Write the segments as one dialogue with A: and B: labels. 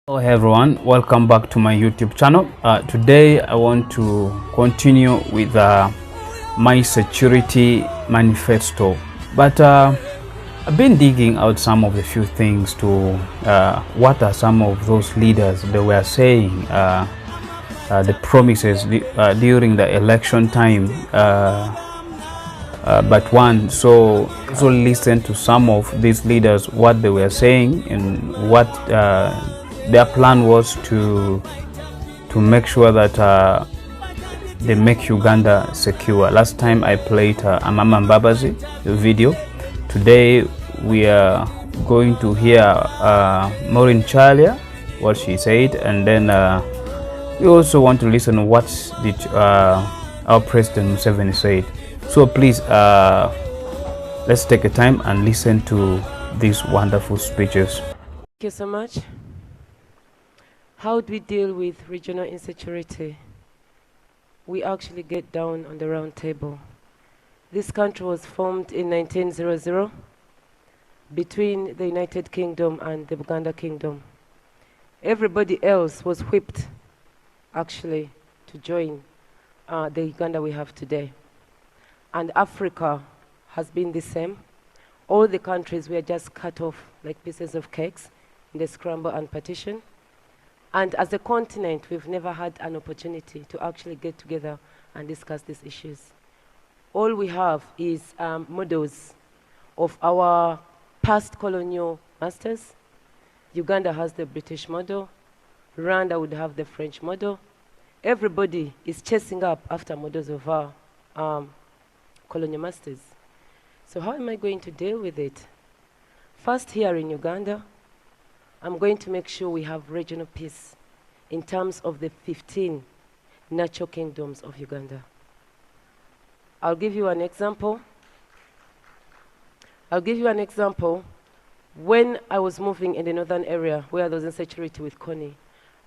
A: Hello everyone, welcome back to my YouTube channel. Today I want to continue with my security manifesto, but I've been digging out some of the few things to what are some of those leaders they were saying, the promises during the election time, but one so listen to some of these leaders, what they were saying and what their plan was to make sure that they make Uganda secure. Last time I played Amama Mbabazi video. Today we are going to hear Maureen Chalia, what she said, and then we also want to listen what did our President Museveni said. So please, let's take a time and listen to these wonderful speeches.
B: Thank you so much. How do we deal with regional insecurity? We actually get down on the round table. This country was formed in 1900 between the United Kingdom and the Uganda Kingdom. Everybody else was whipped, actually, to join the Uganda we have today. And Africa has been the same. All the countries were just cut off like pieces of cakes in the scramble and partition. And as a continent, we've never had an opportunity to actually get together and discuss these issues. All we have is models of our past colonial masters. Uganda has the British model. Rwanda would have the French model. Everybody is chasing up after models of our colonial masters. So how am I going to deal with it? First, here in Uganda, I'm going to make sure we have regional peace in terms of the 15 natural kingdoms of Uganda. I'll give you an example. When I was moving in the northern area where there was insecurity with Kony,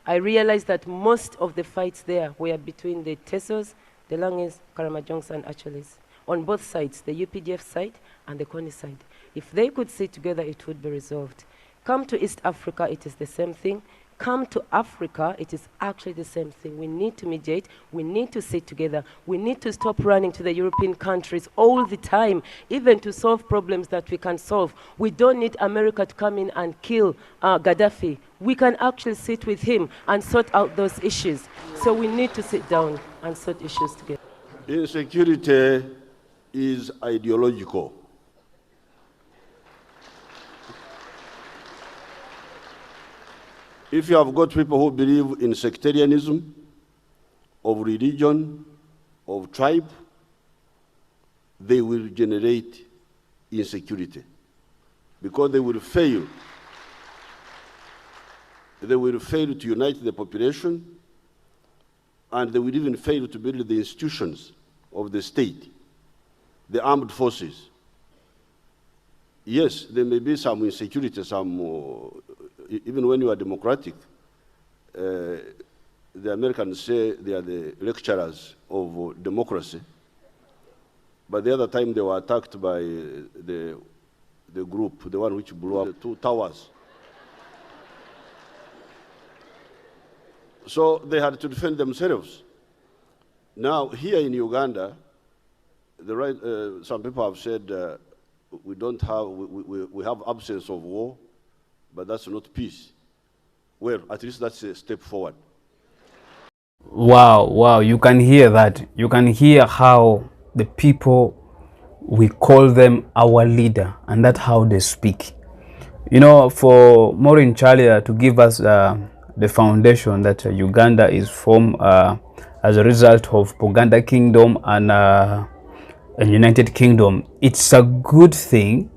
B: I realized that most of the fights there were between the Tesos, the Langis, Karamajongs, and Acholis. On both sides, the UPDF side and the Kony side. If they could sit together, it would be resolved. Come to East Africa, it is the same thing. Come to Africa, it is actually the same thing. We need to mediate. We need to sit together. We need to stop running to the European countries all the time, even to solve problems that we can solve. We don't need America to come in and kill Gaddafi. We can actually sit with him and sort out those issues. So we need to sit down and sort issues together.
C: Insecurity is ideological. If you have got people who believe in sectarianism, of religion, of tribe, they will generate insecurity because they will fail. They will fail to unite the population, and they will even fail to build the institutions of the state, the armed forces. Yes, there may be some insecurity, even when you are democratic. The Americans say they are the lecturers of democracy. But the other time they were attacked by the group, the one which blew up the two towers. So they had to defend themselves. Now, here in Uganda, some people have said we have absence of war, but that's not peace. Well, at least that's a step forward.
A: Wow, you can hear that. You can hear how the people, we call them our leader, and that's how they speak. You know, for Maureen Chalia to give us the foundation that Uganda is formed as a result of Buganda Kingdom and United Kingdom, it's a good thing.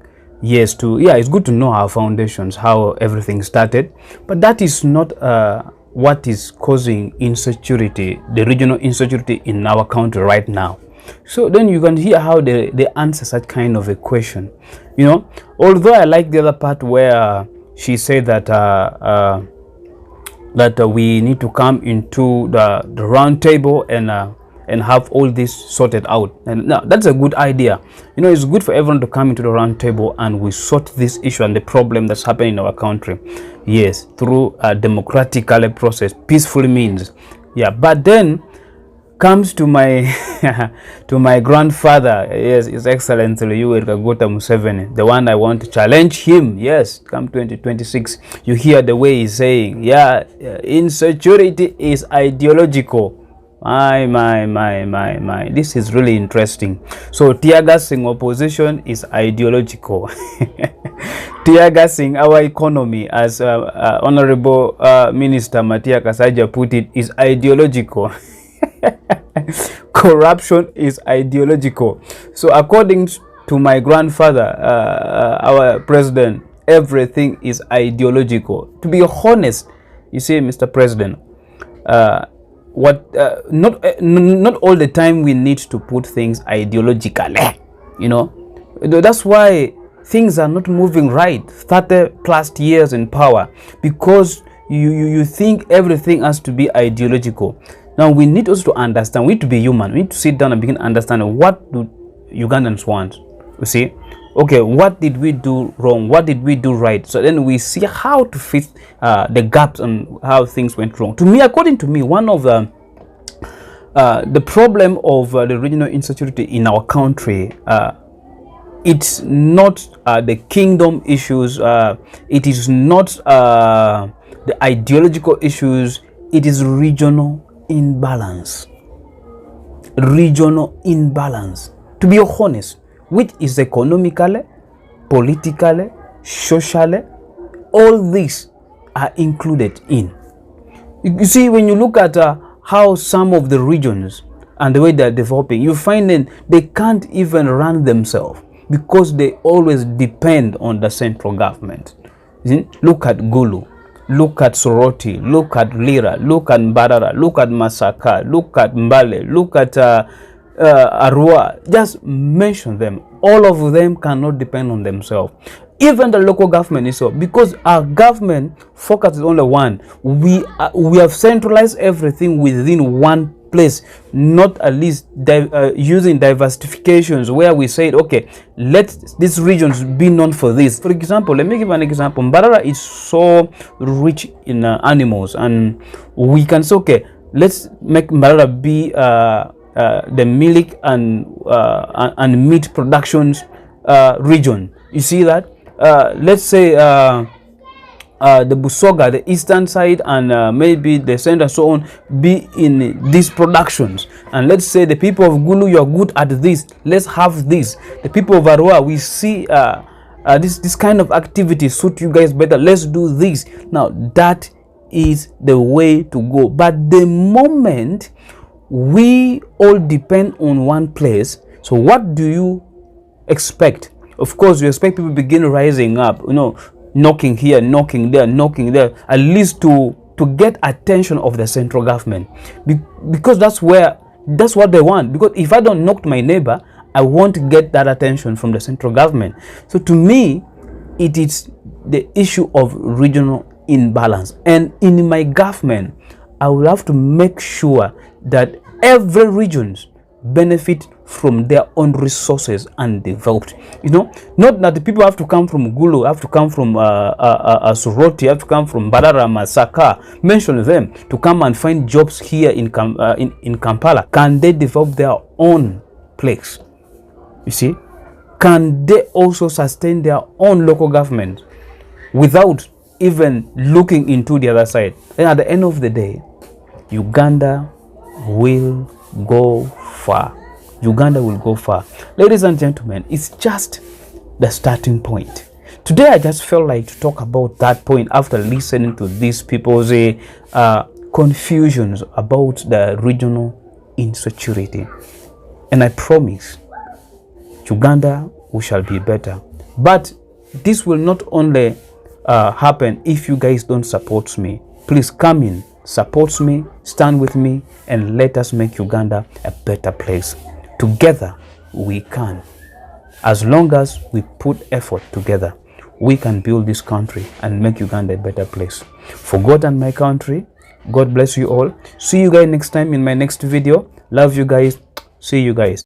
A: Yes, it's good to know our foundations, how everything started, but that is not what is causing insecurity, the regional insecurity in our country right now. So then you can hear how they answer such kind of a question. You know, although I like the other part where she said that we need to come into the round table and and have all this sorted out. And now that's a good idea. You know, it's good for everyone to come into the round table and we sort this issue and the problem that's happening in our country. Yes, through a democratic process, peaceful means. Yeah, but then comes to my to my grandfather, yes, His Excellency Yoweri Kaguta Museveni, the one I want to challenge him. Yes, come 2026, you hear the way he's saying, yeah, insecurity is ideological. My, this is really interesting. So tear gassing opposition is ideological. Tear gassing our economy, as Honorable Minister Matia Kasaija put it, is ideological. Corruption is ideological. So according to my grandfather, our president, everything is ideological. To be honest, you see, Mr. President, not all the time we need to put things ideologically, you know. That's why things are not moving right 30 plus years in power, because you think everything has to be ideological. Now we need also to understand, we need to be human, we need to sit down and begin to understand what do Ugandans want. You see, okay, what did we do wrong, what did we do right, so then we see how to fit the gaps and how things went wrong. To me, according to me, one of the problem of the regional insecurity in our country, it's not the kingdom issues, it is not the ideological issues, it is regional imbalance. Regional imbalance, to be honest, which is economically, politically, socially, all these are included in. You see, when you look at how some of the regions and the way they're developing, you find that they can't even run themselves because they always depend on the central government. Look at Gulu, look at Soroti, look at Lira, look at Mbarara, look at Masaka, look at Mbale, look at Arua. Just mention them. All of them cannot depend on themselves. Even the local government is so, because our government focuses on the one. We have centralized everything within one place, not at least using diversifications where we said, okay, let these regions be known for this. For example, let me give an example. Mbarara is so rich in animals, and we can say, okay, let's make Mbarara be the milk and meat productions region. You see that? Let's say the Busoga, the eastern side, and maybe the center, so on, be in these productions. And let's say the people of Gulu, you're good at this, let's have this. The people of Arua, we see this kind of activity suit you guys better, let's do this. Now that is the way to go. But the moment we all depend on one place, so what do you expect? Of course, you expect people begin rising up, you know, knocking here, knocking there, knocking there, at least to get attention of the central government, because that's what they want. Because if I don't knock my neighbor, I won't get that attention from the central government. So to me, it is the issue of regional imbalance, and in my government, I will have to make sure that every regions benefit from their own resources and developed. You know, not that the people have to come from Gulu, have to come from Soroti, have to come from Barara, Masaka. Mention them to come and find jobs here in Kampala. Can they develop their own place? You see, can they also sustain their own local government without even looking into the other side? Then at the end of the day, Uganda will go far. Uganda will go far. Ladies and gentlemen, it's just the starting point. Today I just felt like to talk about that point after listening to these people's confusions about the regional insecurity. And I promise Uganda, we shall be better. But this will not only happen if you guys don't support me. Please come in, support me, stand with me, and let us make Uganda a better place. Together we can. As long as we put effort together, we can build this country and make Uganda a better place. For God and my country, God bless you all. See you guys next time in my next video. Love you guys. See you guys.